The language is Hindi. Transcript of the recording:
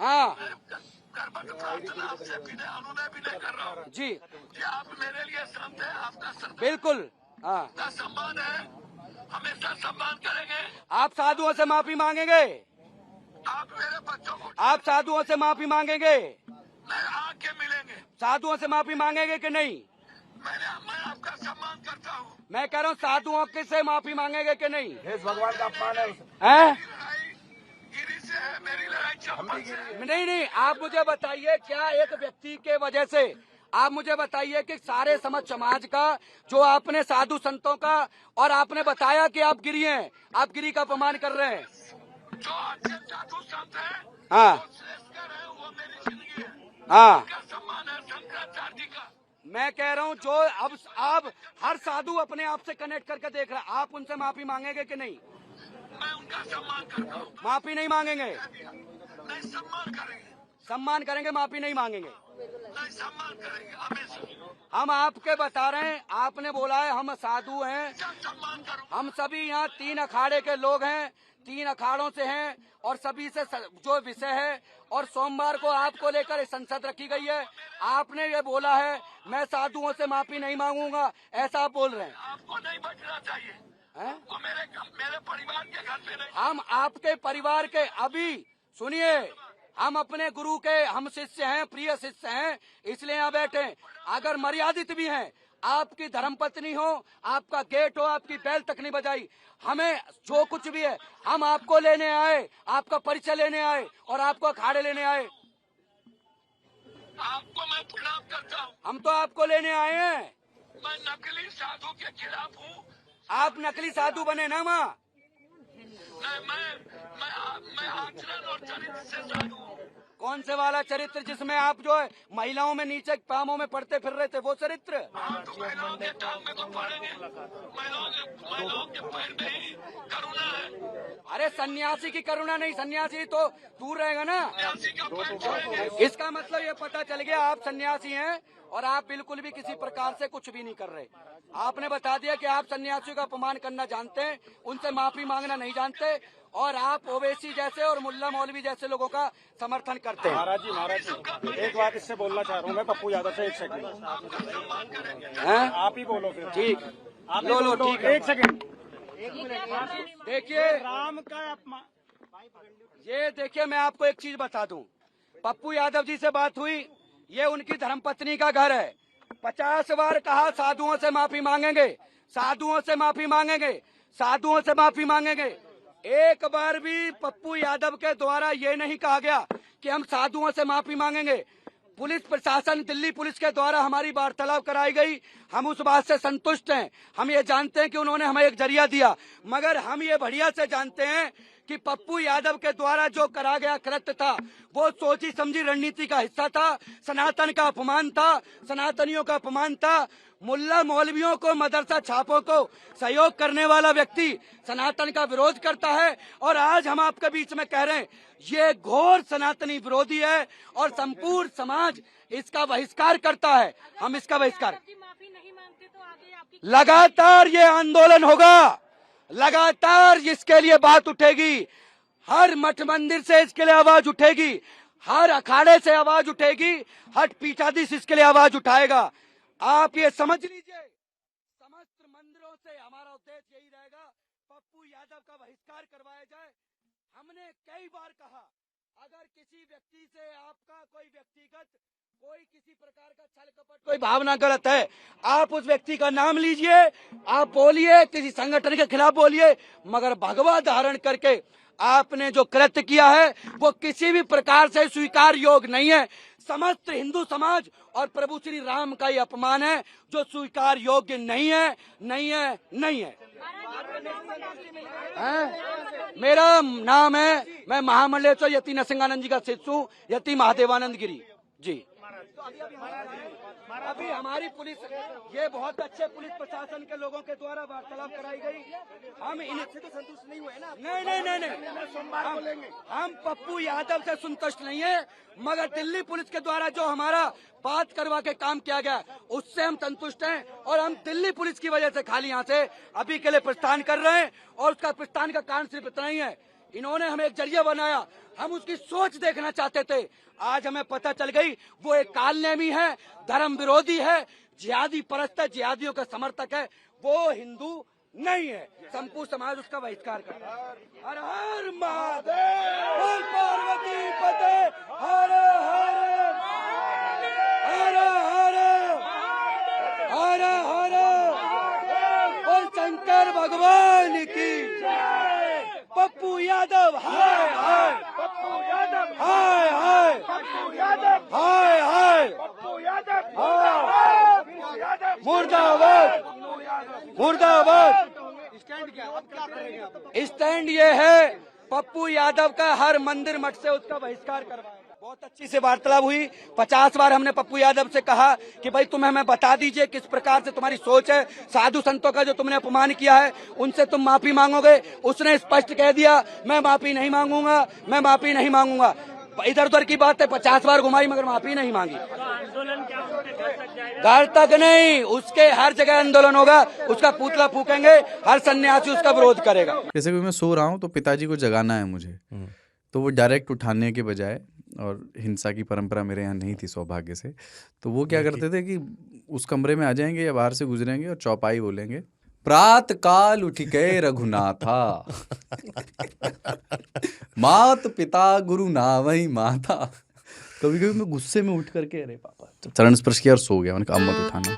हाँ जी आप मेरे लिए संत है, आपका बिल्कुल। हाँ सम्मान है, हमेशा सम्मान करेंगे। आप साधुओं से माफी मांगेंगे? आप मेरे बच्चों को आप साधुओं से माफी मांगेंगे? मैं आके मिलेंगे। साधुओं से माफी मांगेंगे कि नहीं? मैं आपका सम्मान करता हूँ। मैं कह रहा हूँ साधुओं के से माफी मांगेंगे कि नहीं? भगवान का अपमान है। हैं? गिरी से है, मेरी लड़ाई चंपल से। नहीं, आप मुझे बताइए, क्या एक व्यक्ति के वजह से आप मुझे बताइए कि सारे समाज का जो आपने साधु संतों का, और आपने बताया कि आप गिरी हैं, आप गिरी का अपमान कर रहे हैं। जो अच्छे साधु संत है, हाँ जो श्रेष्ठकर है, वो मेरी जिंदगी है। हाँ उनका सम्मान है शंकराचार्य का। मैं कह रहा हूँ जो अब आप हर साधु अपने आप से कनेक्ट करके देख रहा है, आप उनसे माफी मांगेंगे कि नहीं? मैं उनका सम्मान करता हूँ। माफी नहीं मांगेंगे? नहीं, सम्मान करेंगे। सम्मान करेंगे, माफी नहीं मांगेंगे? नहीं, सम्मान करेंगे हमेशा। हम आपके बता रहे हैं, आपने बोला है हम साधु हैं, सम्मान करूँ। हम सभी यहाँ 3 अखाड़े के लोग हैं, 3 अखाड़ों से हैं, और सभी से जो विषय है, और सोमवार को आपको लेकर संसद रखी गई है। आपने ये बोला है मैं साधुओं से माफी नहीं मांगूंगा, ऐसा आप बोल रहे हैं। आपको नहीं बचना चाहिए हैं? वो मेरे परिवार के घर पे नहीं। हम आपके परिवार के, अभी सुनिए, हम अपने गुरु के हम शिष्य हैं, प्रिय शिष्य हैं, इसलिए यहाँ बैठे। अगर मर्यादित भी हैं, आपकी धर्मपत्नी हो, आपका गेट हो, आपकी बैल तक नहीं बजाई, हमें जो कुछ भी है हम आपको लेने आए, आपका परिचय लेने आए और आपको अखाड़े लेने आए। आपको मैं प्रणाम करता हूँ। हम तो आपको लेने आए हैं। मैं नकली साधु के खिलाफ हूँ। आप नकली साधु बने ना माँ? मैं आचरण और चरित्र से साधु हूँ। कौन से वाला चरित्र जिसमें आप जो है महिलाओं में नीचे पामों में पड़ते फिर रहे थे, वो चरित्र? हाँ, तो महिलाओं के टांग में तो पड़ेंगे। महिलाओं के पैर में ही करुणा है। अरे सन्यासी की करुणा नहीं, सन्यासी तो दूर रहेगा ना। सन्यासी का पैर छोड़ेंगे। इसका मतलब ये पता चल गया आप सन्यासी हैं और आप बिल्कुल भी किसी प्रकार से कुछ भी नहीं कर रहे। आपने बता दिया कि आप सन्यासियों का अपमान करना जानते हैं, उनसे माफी मांगना नहीं जानते, और आप ओवैसी जैसे और मुल्ला मौलवी जैसे लोगों का समर्थन करते हैं। महाराज जी एक बात इससे बोलना चाह रहा हूँ मैं, पप्पू यादव से। 1 सेकंड आप ही बोलो फिर। ठीक, आप लो ठीक है। 1 सेकंड। देखिए राम का अपमान, ये देखिए, मैं आपको एक चीज बता दूं, पप्पू यादव जी से बात हुई, ये उनकी धर्मपत्नी का घर है। 50 बार कहा साधुओं से माफी मांगेंगे, साधुओं से माफी मांगेंगे, साधुओं से माफी मांगेंगे। एक बार भी पप्पू यादव के द्वारा ये नहीं कहा गया कि हम साधुओं से माफी मांगेंगे। पुलिस प्रशासन, दिल्ली पुलिस के द्वारा हमारी वार्तालाप कराई गई, हम उस बात से संतुष्ट हैं। हम ये जानते हैं कि उन्होंने हमें एक जरिया दिया, मगर हम ये बढ़िया से जानते हैं कि पप्पू यादव के द्वारा जो करा गया कृत्य था वो सोची समझी रणनीति का हिस्सा था, सनातन का अपमान था, सनातनियों का अपमान था। मुल्ला मौलवियों को, मदरसा छापों को सहयोग करने वाला व्यक्ति सनातन का विरोध करता है, और आज हम आपके बीच में कह रहे हैं ये घोर सनातनी विरोधी है और संपूर्ण समाज इसका बहिष्कार करता है। हम इसका बहिष्कार, लगातार ये आंदोलन होगा, लगातार इसके लिए बात उठेगी, हर मठ मंदिर से इसके लिए आवाज उठेगी, हर अखाड़े से आवाज उठेगी, हर पीठाधीश इसके लिए आवाज उठाएगा। आप ये समझ लीजिए, समस्त मंदिरों से हमारा उद्देश्य यही रहेगा, पप्पू यादव का बहिष्कार करवाया जाए। हमने कई बार कहा, अगर किसी व्यक्ति से आपका कोई व्यक्तिगत कोई किसी प्रकार का छल कपट, कोई भावना गलत है, आप उस व्यक्ति का नाम लीजिए, आप बोलिए, किसी संगठन के खिलाफ बोलिए, मगर भगवा धारण करके आपने जो कृत्य किया है वो किसी भी प्रकार से स्वीकार योग्य नहीं है। समस्त हिंदू समाज और प्रभु श्री राम का ये अपमान है जो स्वीकार योग्य नहीं है, नहीं है, नहीं है। मेरा नाम है, मैं महामंडलेश्वर यति नरसिंहानंद जी का शिष्य हूँ, यति महादेवानंद गिरी जी। अभी हमारी पुलिस, ये बहुत अच्छे पुलिस प्रशासन के लोगों के द्वारा वार्तालाप कराई गई। हम इनसे तो संतुष्ट नहीं हुए ना। नहीं, हम पप्पू यादव से संतुष्ट नहीं है, मगर दिल्ली पुलिस के द्वारा जो हमारा बात करवा के काम किया गया उससे हम संतुष्ट हैं, और हम दिल्ली पुलिस की वजह से खाली यहाँ से अभी के लिए प्रस्थान कर रहे हैं। और उसका प्रस्थान का कारण सिर्फ इतना ही है इन्होंने हमें एक जरिया बनाया, हम उसकी सोच देखना चाहते थे। आज हमें पता चल गई वो एक कालनेमी है, धर्म विरोधी है, जिहादी परस्त है, जिहादियों का समर्थक है, वो हिंदू नहीं है। संपूर्ण समाज उसका बहिष्कार कर रहा है। हर हर महादेव, बोल पार्वती पते, हर हर हर हर हर हर, बोल शंकर भगवान की, पप्पू यादव हाय हाय, पप्पू यादव, हाय हाय, पप्पू यादव, हाय हाय, पप्पू यादव, मुर्दाबाद मुर्दाबाद। स्टैंड ये है, पप्पू यादव का हर मंदिर मठ से उसका बहिष्कार करवाएगा। बहुत अच्छी से वार्तालाप हुई। 50 बार हमने पप्पू यादव से कहा कि भाई तुम्हें हमें बता दीजिए किस प्रकार से तुम्हारी सोच है, साधु संतों का जो तुमने अपमान किया है उनसे तुम माफी मांगोगे। उसने स्पष्ट कह दिया मैं माफी नहीं मांगूंगा, मैं माफी नहीं मांगूंगा। इधर उधर की बात है, 50 बार घुमाई मगर माफी नहीं मांगी। घर तक नहीं, उसके हर जगह आंदोलन होगा, उसका पुतला फूकेंगे, हर सन्यासी उसका विरोध करेगा। जैसे कि मैं सो रहा हूँ तो पिताजी को जगाना है मुझे, तो वो डायरेक्ट उठाने के बजाय, और हिंसा की परंपरा मेरे यहाँ नहीं थी सौभाग्य से, तो वो क्या करते थे कि उस कमरे में आ जाएंगे या बाहर से गुजरेंगे और चौपाई बोलेंगे, प्रात काल उठ गए रघुनाथा, मात पिता गुरु नावई माता। कभी कभी मैं गुस्से में उठ करके अरे पापा, चरण स्पर्श किया और सो गया। मैंने कहा अब मत उठाना।